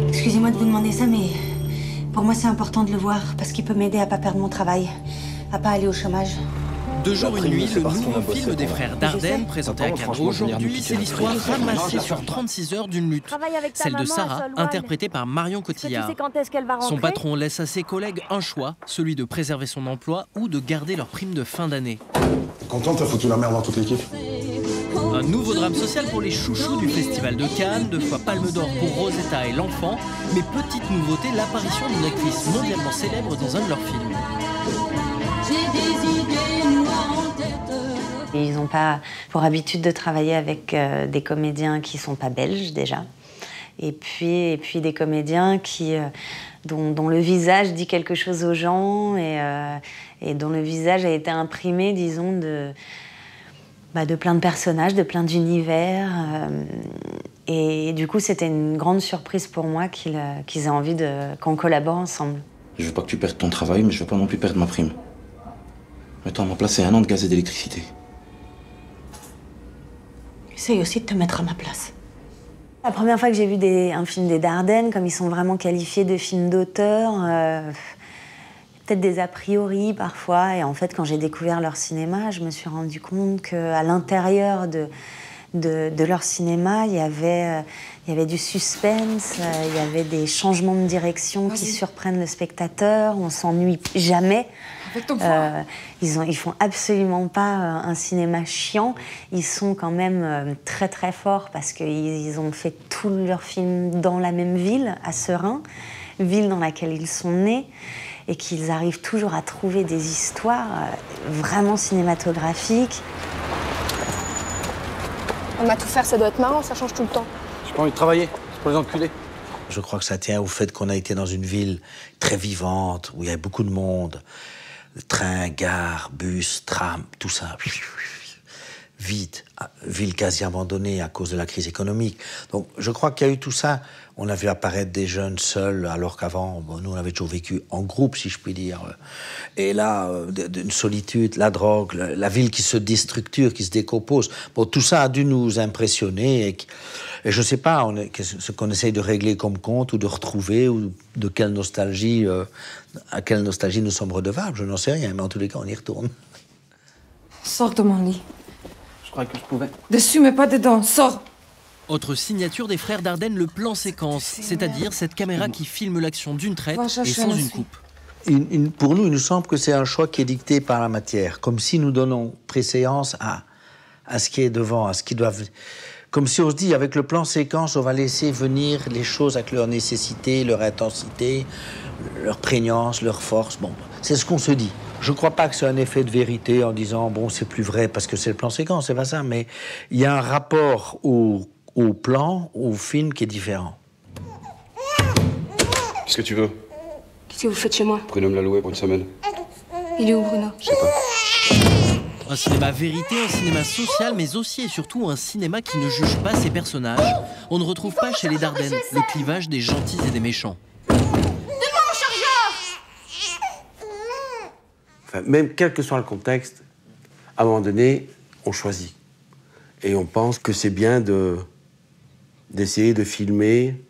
Excusez-moi de vous demander ça, mais pour moi, c'est important de le voir parce qu'il peut m'aider à pas perdre mon travail, à pas aller au chômage. 2 jours, 1 nuit, le nouveau film des frères Dardenne, présenté à Cannes aujourd'hui, c'est l'histoire ramassée sur 36 heures d'une lutte. Celle de Sarah, interprétée par Marion Cotillard. Son patron laisse à ses collègues un choix, celui de préserver son emploi ou de garder leur prime de fin d'année. T'es content, t'as foutu la merde dans toute l'équipe? Un nouveau drame social pour les chouchous du Festival de Cannes, 2 fois Palme d'Or pour Rosetta et L'Enfant. Mais petite nouveauté, l'apparition d'une actrice mondialement célèbre dans un de leurs films. Ils n'ont pas pour habitude de travailler avec des comédiens qui ne sont pas belges déjà. Et puis des comédiens dont le visage dit quelque chose aux gens et dont le visage a été imprimé, disons, de plein de personnages, de plein d'univers. Et du coup, c'était une grande surprise pour moi qu'ils aient envie qu'on collabore ensemble. Je veux pas que tu perdes ton travail, mais je veux pas non plus perdre ma prime. Mets-toi à ma place, c'est 1 an de gaz et d'électricité. Essaye aussi de te mettre à ma place. La première fois que j'ai vu un film des Dardenne, comme ils sont vraiment qualifiés de film d'auteur, peut-être des a priori parfois. Et en fait, quand j'ai découvert leur cinéma, je me suis rendu compte qu'à l'intérieur de leur cinéma, il y avait du suspense, il y avait des changements de direction qui surprennent le spectateur, on s'ennuie jamais. Ils font absolument pas un cinéma chiant, ils sont quand même très très forts parce qu'ils ont fait tous leurs films dans la même ville, à Seraing, ville dans laquelle ils sont nés, et qu'ils arrivent toujours à trouver des histoires vraiment cinématographiques. On va tout faire, ça doit être marrant, ça change tout le temps. J'ai pas envie de travailler, c'est pour les enculés. Je crois que ça tient au fait qu'on a été dans une ville très vivante, où il y avait beaucoup de monde. Train, gare, bus, tram, tout ça. Vite, ville quasi abandonnée à cause de la crise économique. Donc je crois qu'il y a eu tout ça. On a vu apparaître des jeunes seuls, alors qu'avant, nous on avait toujours vécu en groupe, si je puis dire. Et là, une solitude, la drogue, la ville qui se déstructure, qui se décompose. Bon, tout ça a dû nous impressionner. Et je ne sais pas ce qu'on essaye de régler comme compte ou de retrouver, ou de quelle nostalgie, à quelle nostalgie nous sommes redevables. Je n'en sais rien, mais en tous les cas, on y retourne. Sors de mon lit. Je croyais que je pouvais. Dessus, mais pas dedans. Sors. Autre signature des frères Dardenne, le plan séquence, c'est-à-dire cette caméra qui filme l'action d'une traite et sans une coupe. Pour nous, il nous semble que c'est un choix qui est dicté par la matière, comme si nous donnons préséance à ce qui est devant, à ce qui doit... Comme si on se dit, avec le plan séquence, on va laisser venir les choses avec leur nécessité, leur intensité, leur prégnance, leur force. Bon, c'est ce qu'on se dit. Je ne crois pas que c'est un effet de vérité en disant, bon, c'est plus vrai parce que c'est le plan séquence, c'est pas ça, mais il y a un rapport au plan, au film qui est différent. Qu'est-ce que tu veux? Qu'est-ce que vous faites chez moi? Bruno me l'a loué pour 1 semaine. Il est où, Bruno? Je sais pas. Un cinéma vérité, un cinéma social, mais aussi et surtout un cinéma qui ne juge pas ses personnages. On ne retrouve pas chez les Dardenne le clivage des gentils et des méchants. Enfin, même quel que soit le contexte, à un moment donné, on choisit. Et on pense que c'est bien d'essayer de filmer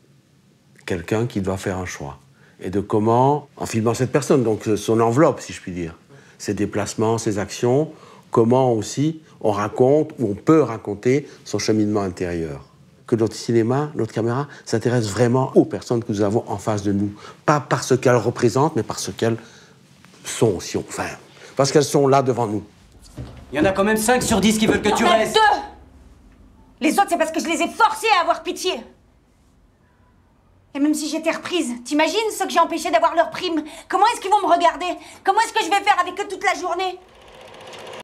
quelqu'un qui doit faire un choix. Et de comment, en filmant cette personne, donc son enveloppe, si je puis dire, ses déplacements, ses actions, comment aussi on raconte, ou on peut raconter son cheminement intérieur. Que notre cinéma, notre caméra, s'intéresse vraiment aux personnes que nous avons en face de nous. Pas par ce qu'elles représentent, mais par ce qu'elles sont aussi, enfin, parce qu'elles sont là devant nous. Il y en a quand même 5 sur 10 qui veulent que tu restes. 2! Les autres, c'est parce que je les ai forcés à avoir pitié. Et même si j'étais reprise, t'imagines ceux que j'ai empêchés d'avoir leur prime? Comment est-ce qu'ils vont me regarder? Comment est-ce que je vais faire avec eux toute la journée?